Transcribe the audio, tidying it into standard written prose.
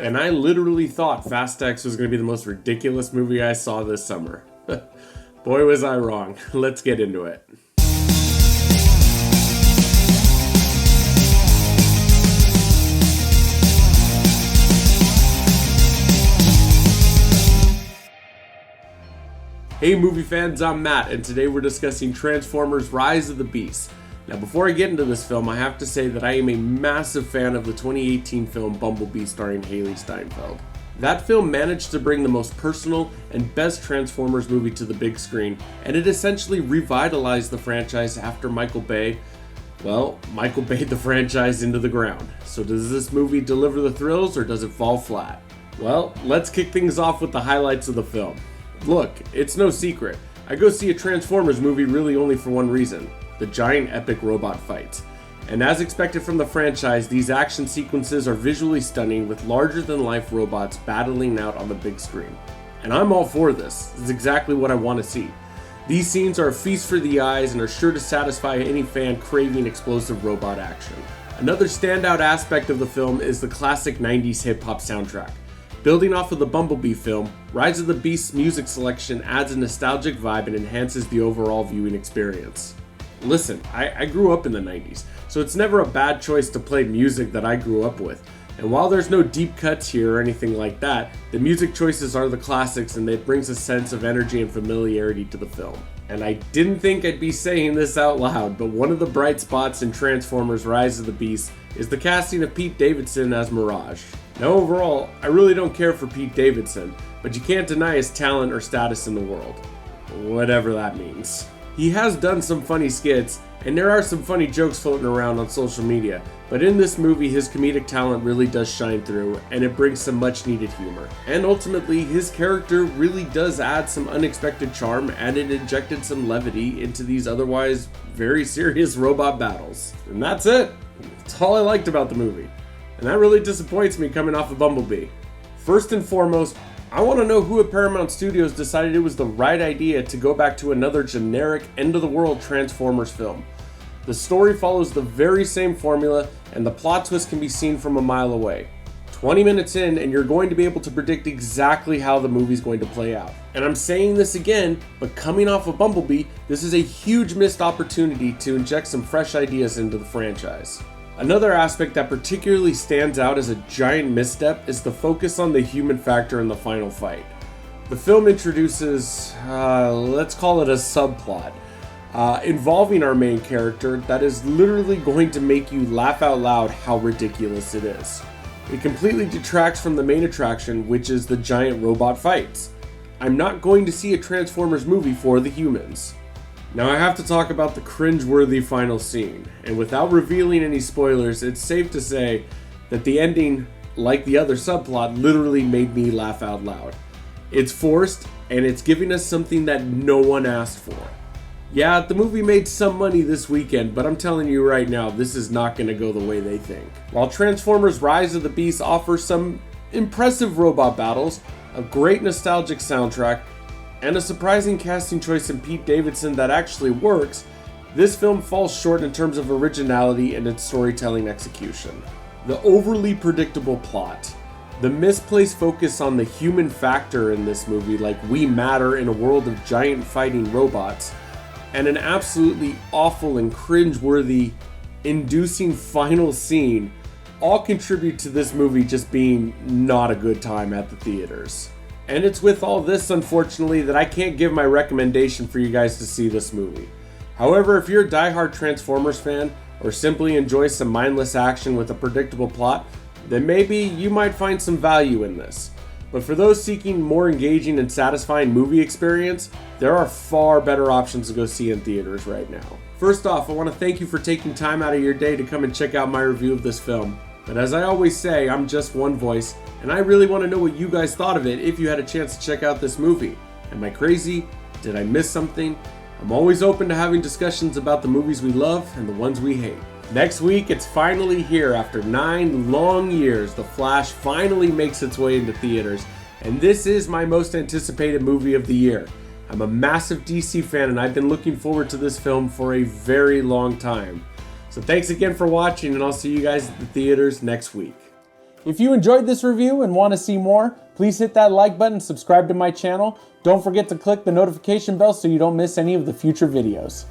And I literally thought Fast X was going to be the most ridiculous movie I saw this summer. Boy, was I wrong. Let's get into it. Hey movie fans, I'm Matt, and today we're discussing Transformers: Rise of the Beast. Now before I get into this film, I have to say that I am a massive fan of the 2018 film Bumblebee starring Hailee Steinfeld. That film managed to bring the most personal and best Transformers movie to the big screen, and it essentially revitalized the franchise after Michael Bay the franchise into the ground. So does this movie deliver the thrills or does it fall flat? Well, let's kick things off with the highlights of the film. Look, it's no secret. I go see a Transformers movie really only for one reason: the giant epic robot fights. And as expected from the franchise, these action sequences are visually stunning with larger than life robots battling out on the big screen. And I'm all for this. This is exactly what I want to see. These scenes are a feast for the eyes and are sure to satisfy any fan craving explosive robot action. Another standout aspect of the film is the classic 90s hip-hop soundtrack. Building off of the Bumblebee film, Rise of the Beast's music selection adds a nostalgic vibe and enhances the overall viewing experience. Listen, I grew up in the 90s, so it's never a bad choice to play music that I grew up with. And while there's no deep cuts here or anything like that, the music choices are the classics and it brings a sense of energy and familiarity to the film. And I didn't think I'd be saying this out loud, but one of the bright spots in Transformers: Rise of the Beast is the casting of Pete Davidson as Mirage. Now overall, I really don't care for Pete Davidson, but you can't deny his talent or status in the world. Whatever that means. He has done some funny skits, and there are some funny jokes floating around on social media, but in this movie his comedic talent really does shine through, and it brings some much needed humor. And ultimately, his character really does add some unexpected charm, and it injected some levity into these otherwise very serious robot battles. And that's it. That's all I liked about the movie. And that really disappoints me coming off of Bumblebee. First and foremost, I want to know who at Paramount Studios decided it was the right idea to go back to another generic end-of-the-world Transformers film. The story follows the very same formula, and the plot twist can be seen from a mile away. 20 minutes in, and you're going to be able to predict exactly how the movie's going to play out. And I'm saying this again, but coming off of Bumblebee, this is a huge missed opportunity to inject some fresh ideas into the franchise. Another aspect that particularly stands out as a giant misstep is the focus on the human factor in the final fight. The film introduces, let's call it a subplot, involving our main character that is literally going to make you laugh out loud how ridiculous it is. It completely detracts from the main attraction, which is the giant robot fights. I'm not going to see a Transformers movie for the humans. Now I have to talk about the cringe-worthy final scene, and without revealing any spoilers, it's safe to say that the ending, like the other subplot, literally made me laugh out loud. It's forced, and it's giving us something that no one asked for. Yeah, the movie made some money this weekend, but I'm telling you right now, this is not going to go the way they think. While Transformers: Rise of the Beast offers some impressive robot battles, a great nostalgic soundtrack, and a surprising casting choice in Pete Davidson that actually works, this film falls short in terms of originality and its storytelling execution. The overly predictable plot, the misplaced focus on the human factor in this movie, like we matter in a world of giant fighting robots, and an absolutely awful and cringe-worthy, inducing final scene all contribute to this movie just being not a good time at the theaters. And it's with all this, unfortunately, that I can't give my recommendation for you guys to see this movie. However, if you're a diehard Transformers fan, or simply enjoy some mindless action with a predictable plot, then maybe you might find some value in this. But for those seeking more engaging and satisfying movie experience, there are far better options to go see in theaters right now. First off, I want to thank you for taking time out of your day to come and check out my review of this film. But as I always say, I'm just one voice, and I really want to know what you guys thought of it if you had a chance to check out this movie. Am I crazy? Did I miss something? I'm always open to having discussions about the movies we love and the ones we hate. Next week, it's finally here. After 9 long years, The Flash finally makes its way into theaters, and this is my most anticipated movie of the year. I'm a massive DC fan, and I've been looking forward to this film for a very long time. So thanks again for watching, and I'll see you guys at the theaters next week. If you enjoyed this review and want to see more, please hit that like button, subscribe to my channel. Don't forget to click the notification bell so you don't miss any of the future videos.